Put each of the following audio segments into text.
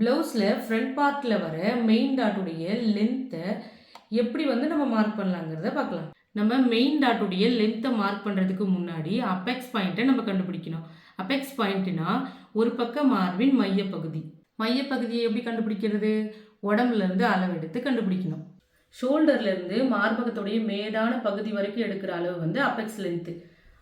ப்ளவுஸில் ஃப்ரண்ட் பார்ட்டில் வர மெயின் டாட்டுடைய லென்த்தை எப்படி நம்ம மார்க் பண்ணலாங்கிறத பார்க்கலாம். நம்ம மெயின் டாட்டுடைய லென்த்தை மார்க் பண்ணுறதுக்கு முன்னாடி அப்பெக்ஸ் பாயிண்ட்டை நம்ம கண்டுபிடிக்கணும். அப்பெக்ஸ் பாயிண்ட்னா ஒரு பக்க மார்பின் மையப்பகுதி. மையப்பகுதியை எப்படி கண்டுபிடிக்கிறது? உடம்புலேருந்து அளவெடுத்து கண்டுபிடிக்கணும். ஷோல்டர்லேருந்து மார்பகத்துடைய மேடான பகுதி வரைக்கும் எடுக்கிற அளவு அப்பெக்ஸ் லென்த்து.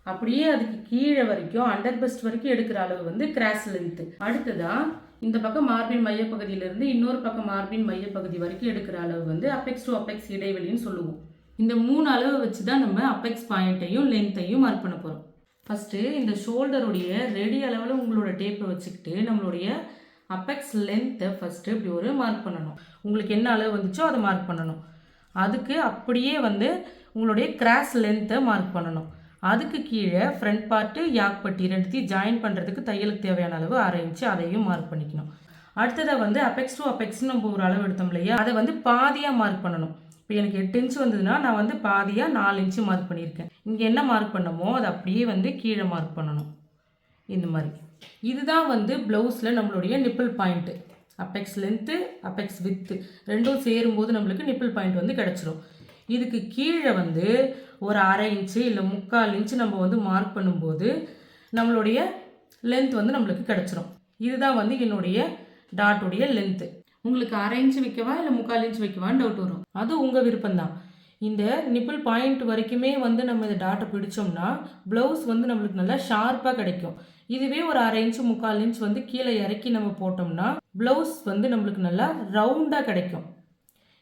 அப்படியே அதுக்கு கீழே வரைக்கும் அண்டர் பெஸ்ட் வரைக்கும் எடுக்கிற அளவு கிராஸ் லென்த்து. அடுத்ததான் இந்த பக்கம் மார்பின் மையப்பகுதியிலிருந்து இன்னொரு பக்கம் மார்பின் மையப்பகுதி வரைக்கும் எடுக்கிற அளவு அப்பெக்ஸ் டு அப்பெக்ஸ் இடைவெளின்னு சொல்லுவோம். இந்த 3 அளவை வச்சு தான் நம்ம அப்பெக்ஸ் பாயிண்ட்டையும் லென்த்தையும் மார்க் பண்ண போகிறோம். ஃபஸ்ட்டு இந்த ஷோல்டருடைய ரெடி அளவில் உங்களோட டேப்பை வச்சுக்கிட்டு நம்மளுடைய அப்பெக்ஸ் லென்த்தை ஃபஸ்ட்டு இப்படி ஒரு மார்க் பண்ணணும். உங்களுக்கு என்ன அளவு வந்துச்சோ அதை மார்க் பண்ணணும். அதுக்கு அப்படியே உங்களுடைய கிராஸ் லென்த்தை மார்க் பண்ணணும். அதுக்கு கீழே ஃப்ரண்ட் பார்ட்டு யாக்பட்டி ரெண்டுத்தையும் ஜாயின் பண்ணுறதுக்கு தையலுக்கு தேவையான அளவு 1/2 இன்ச்சு அதையும் மார்க் பண்ணிக்கணும். அடுத்ததாக அப்பெக்ஸ் டு அப்பெக்ஸ்னு நம்ம ஒரு அளவு எடுத்தோம் இல்லையா, அதை பாதியாக மார்க் பண்ணணும். இப்போ எனக்கு 8 இன்ச்சு வந்ததுன்னா நான் பாதியாக 4 இன்ச்சு மார்க் பண்ணியிருக்கேன். இங்கே என்ன மார்க் பண்ணமோ அதை அப்படியே கீழே மார்க் பண்ணணும். இந்த மாதிரி இதுதான் ப்ளவுஸில் நம்மளுடைய nipple point. Apex length apex with ரெண்டும் சேரும்போது நம்மளுக்கு நிப்பிள் பாயிண்ட் கிடச்சிரும். இதுக்கு கீழே ஒரு 1/2 இன்ச்சு இல்லை 3/4 இன்ச்சு நம்ம மார்க் பண்ணும்போது நம்மளுடைய லென்த் நம்மளுக்கு கிடச்சிரும். இதுதான் என்னுடைய டாட்டுடைய லென்த்து. உங்களுக்கு 1/2 இன்ச்சு வைக்கவா இல்லை 3/4 இன்ச்சு வைக்கவான்னு டவுட் வரும். அது உங்கள் விருப்பம்தான். இந்த நிப்பிள் பாயிண்ட் வரைக்குமே நம்ம இந்த டாட்டை பிடிச்சோம்னா ப்ளவுஸ் நம்மளுக்கு நல்லா ஷார்ப்பாக கிடைக்கும். இதுவே ஒரு 1/2 இன்ச்சு 3/4 இன்ச் கீழே இறக்கி நம்ம போட்டோம்னா ப்ளவுஸ் நம்மளுக்கு நல்லா ரவுண்டாக கிடைக்கும்.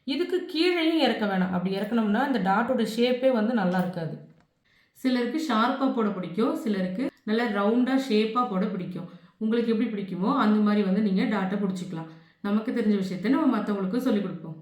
இதுக்கு கீழேயும் இறக்க வேணாம். அப்படி இறக்கணும்னா இந்த டாட்டோட ஷேப்பே நல்லா இருக்காது. சிலருக்கு ஷார்ப்பாக போட பிடிக்கும், சிலருக்கு நல்லா ரவுண்டாக ஷேப்பாக போட பிடிக்கும். உங்களுக்கு எப்படி பிடிக்குமோ அந்த மாதிரி நீங்கள் டாட்டை பிடிச்சிக்கலாம். நமக்கு தெரிஞ்ச விஷயத்தை நம்ம மற்றவங்களுக்கும் சொல்லிக் கொடுப்போம்.